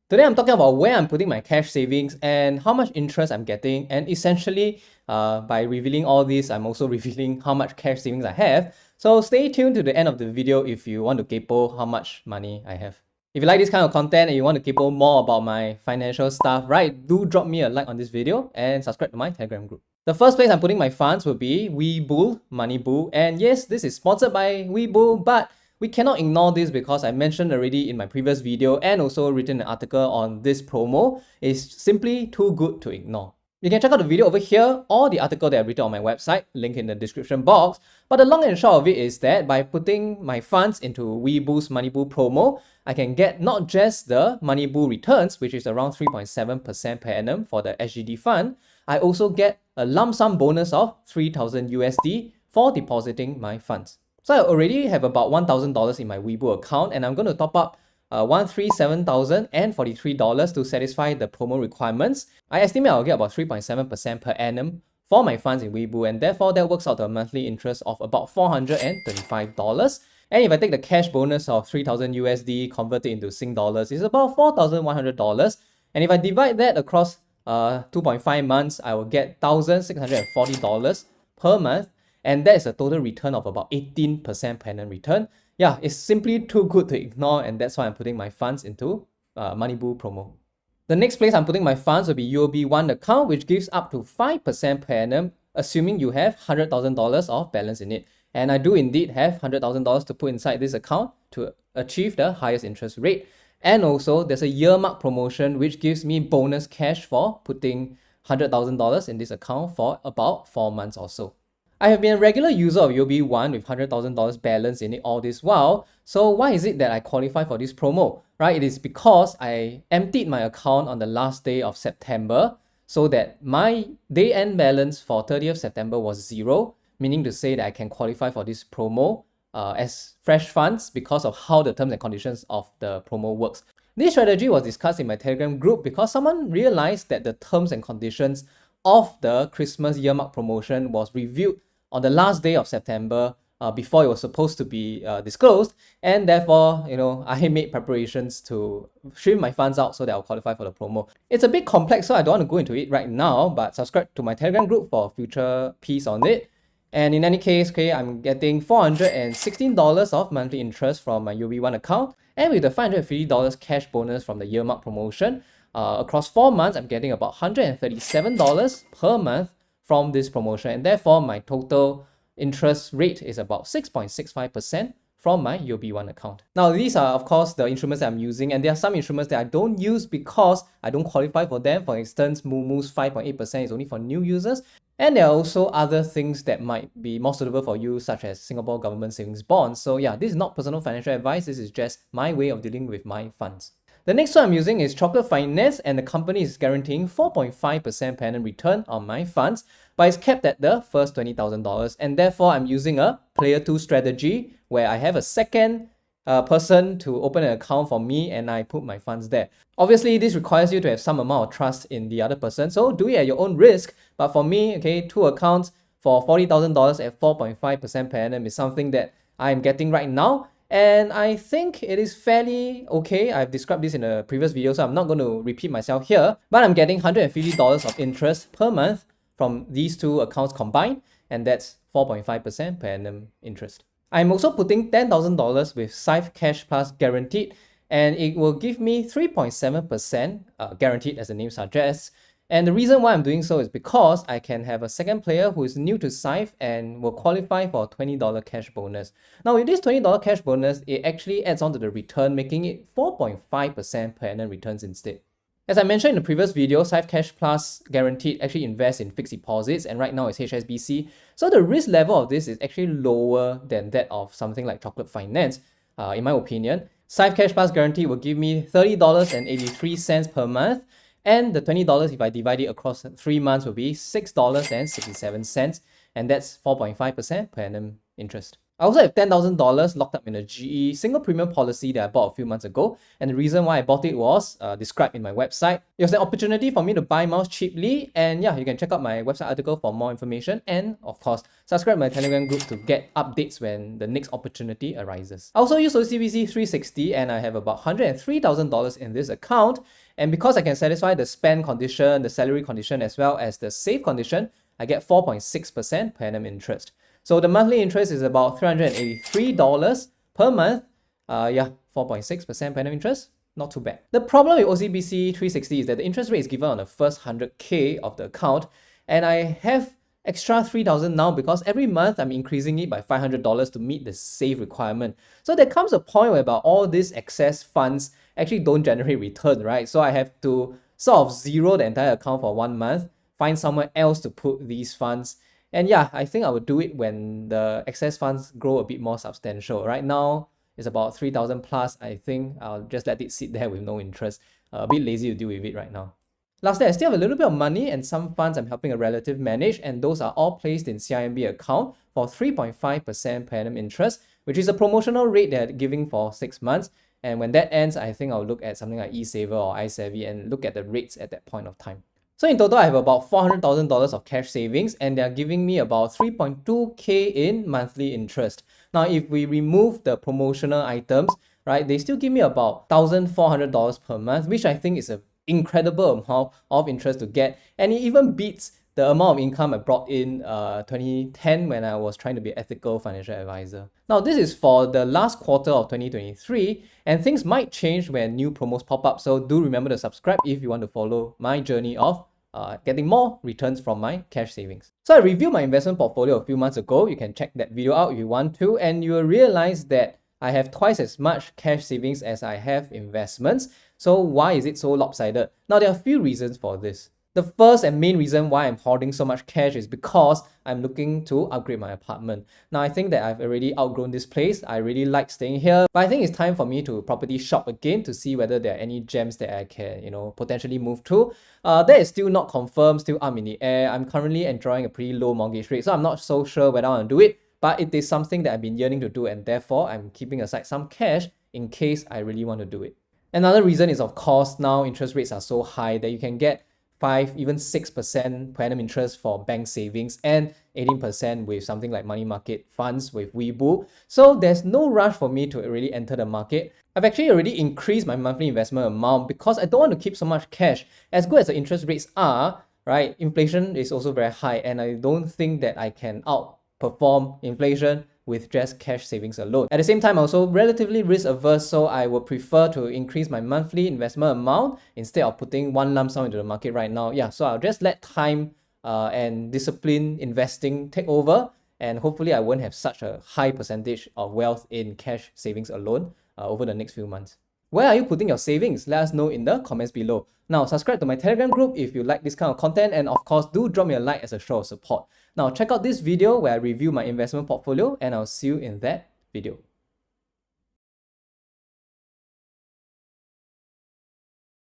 Today I'm talking about where I'm putting my cash savings and how much interest I'm getting, and essentially by revealing all this, I'm also revealing how much cash savings I have. So stay tuned to the end of the video if you want to kaypo how much money I have. If you like this kind of content and you want to kaypo more about my financial stuff, right, do drop me a like on this video and subscribe to my Telegram group. The first place I'm putting my funds will be MoneyBull, and yes, this is sponsored by MoneyBull, but we cannot ignore this because I mentioned already in my previous video and also written an article on this promo. It's simply too good to ignore. You can check out the video over here or the article that I've written on my website, link in the description box. But the long and short of it is that by putting my funds into MoneyBull promo, I can get not just the MoneyBull returns, which is around 3.7% per annum for the SGD fund, I also get a lump sum bonus of 3,000 USD for depositing my funds. So I already have about $1,000 in my Weibo account, and I'm going to top up $137,043 to satisfy the promo requirements. I estimate I'll get about 3.7% per annum for my funds in Weibo, and therefore that works out to a monthly interest of about $435. And if I take the cash bonus of 3,000 USD, convert it into Sing dollars, it's about $4,100. And if I divide that across 2.5 months, I will get $1,640 per month. And that is a total return of about 18% per annum return. Yeah, it's simply too good to ignore, and that's why I'm putting my funds into MoneyBull promo. The next place I'm putting my funds will be UOB One account, which gives up to 5% per annum, assuming you have $100,000 of balance in it. And I do indeed have $100,000 to put inside this account to achieve the highest interest rate. And also, there's a year mark promotion which gives me bonus cash for putting $100,000 in this account for about 4 months or so. I have been a regular user of UOB One with $100,000 balance in it all this while. So why is it that I qualify for this promo? Right, it is because I emptied my account on the last day of September so that my day end balance for 30th September was 0, meaning to say that I can qualify for this promo as fresh funds because of how the terms and conditions of the promo works. This strategy was discussed in my Telegram group because someone realized that the terms and conditions of the Christmas year-mark promotion was reviewed on the last day of September before it was supposed to be disclosed, and therefore, I made preparations to stream my funds out so that I'll qualify for the promo. It's a bit complex, so I don't want to go into it right now, but subscribe to my Telegram group for future piece on it. And in any case, okay, I'm getting $416 of monthly interest from my UOB One account, and with the $550 cash bonus from the year mark promotion, across 4 months, I'm getting about $137 per month from this promotion, and therefore my total interest rate is about 6.65% from my UOB One account. Now, these are of course the instruments that I'm using, and there are some instruments that I don't use because I don't qualify for them. For instance, Mumu's 5.8% is only for new users, and there are also other things that might be more suitable for you, such as Singapore government savings bonds. So yeah, this is not personal financial advice, this is just my way of dealing with my funds. The next one I'm using is Chocolate Finance, and the company is guaranteeing 4.5% per annum return on my funds, but it's capped at the first $20,000, and therefore I'm using a player 2 strategy where I have a second person to open an account for me and I put my funds there. Obviously, this requires you to have some amount of trust in the other person, so do it at your own risk. But for me, okay, 2 accounts for $40,000 at 4.5% per annum is something that I'm getting right now. And I think it is fairly okay. I've described this in a previous video, so I'm not going to repeat myself here. But I'm getting $150 of interest per month from these 2 accounts combined, and that's 4.5% per annum interest. I'm also putting $10,000 with Syfe Cash Plus guaranteed, and it will give me 3.7% guaranteed, as the name suggests. And the reason why I'm doing so is because I can have a second player who is new to Syfe and will qualify for a $20 cash bonus. Now, with this $20 cash bonus, it actually adds on to the return, making it 4.5% per annum returns instead. As I mentioned in the previous video, Syfe Cash Plus Guaranteed actually invests in fixed deposits, and right now it's HSBC. So the risk level of this is actually lower than that of something like Chocolate Finance, in my opinion. Syfe Cash Plus Guaranteed will give me $30.83 per month, and the $20, if I divide it across 3 months, will be $6.67, and that's 4.5% per annum interest. I also have $10,000 locked up in a GE single premium policy that I bought a few months ago. And the reason why I bought it was described in my website. It was an opportunity for me to buy miles cheaply. And yeah, you can check out my website article for more information. And of course, subscribe to my Telegram group to get updates when the next opportunity arises. I also use OCBC 360 and I have about $103,000 in this account. And because I can satisfy the spend condition, the salary condition, as well as the save condition, I get 4.6% per annum interest. So the monthly interest is about $383 per month. 4.6% per annum interest. Not too bad. The problem with OCBC 360 is that the interest rate is given on the first 100K of the account. And I have extra $3,000 now because every month I'm increasing it by $500 to meet the save requirement. So there comes a point where about all these excess funds actually don't generate return, right? So I have to sort of zero the entire account for 1 month, find somewhere else to put these funds. And yeah, I think I would do it when the excess funds grow a bit more substantial. Right now, it's about 3,000 plus. I think I'll just let it sit there with no interest. A bit lazy to deal with it right now. Lastly, I still have a little bit of money and some funds I'm helping a relative manage, and those are all placed in CIMB account for 3.5% per annum interest, which is a promotional rate they're giving for 6 months. And when that ends, I think I'll look at something like eSaver or iSavvy and look at the rates at that point of time. So in total, I have about $400,000 of cash savings, and they're giving me about 3.2K in monthly interest. Now, if we remove the promotional items, right, they still give me about $1,400 per month, which I think is an incredible amount of interest to get. And it even beats the amount of income I brought in 2010 when I was trying to be an ethical financial advisor. Now, this is for the last quarter of 2023, and things might change when new promos pop up. So do remember to subscribe if you want to follow my journey of getting more returns from my cash savings. So I reviewed my investment portfolio a few months ago. You can check that video out if you want to, and you will realize that I have twice as much cash savings as I have investments. So why is it so lopsided? Now, there are a few reasons for this. The first and main reason why I'm hoarding so much cash is because I'm looking to upgrade my apartment. Now, I think that I've already outgrown this place. I really like staying here, but I think it's time for me to property shop again to see whether there are any gems that I can, potentially move to. That is still not confirmed, still up in the air. I'm currently enjoying a pretty low mortgage rate, so I'm not so sure whether I want to do it, but it is something that I've been yearning to do, and therefore I'm keeping aside some cash in case I really want to do it. Another reason is, of course, now interest rates are so high that you can get 5, even 6% per annum interest for bank savings and 18% with something like money market funds with Webull. So there's no rush for me to really enter the market. I've actually already increased my monthly investment amount because I don't want to keep so much cash. As good as the interest rates are, right, inflation is also very high, and I don't think that I can outperform inflation with just cash savings alone. At the same time, I'm also relatively risk averse, so I would prefer to increase my monthly investment amount instead of putting one lump sum into the market right now. Yeah, so I'll just let time and discipline investing take over, and hopefully I won't have such a high percentage of wealth in cash savings alone over the next few months. Where are you putting your savings? Let us know in the comments below. Now, subscribe to my Telegram group if you like this kind of content, and of course, do drop me a like as a show of support. Now, check out this video where I review my investment portfolio, and I'll see you in that video.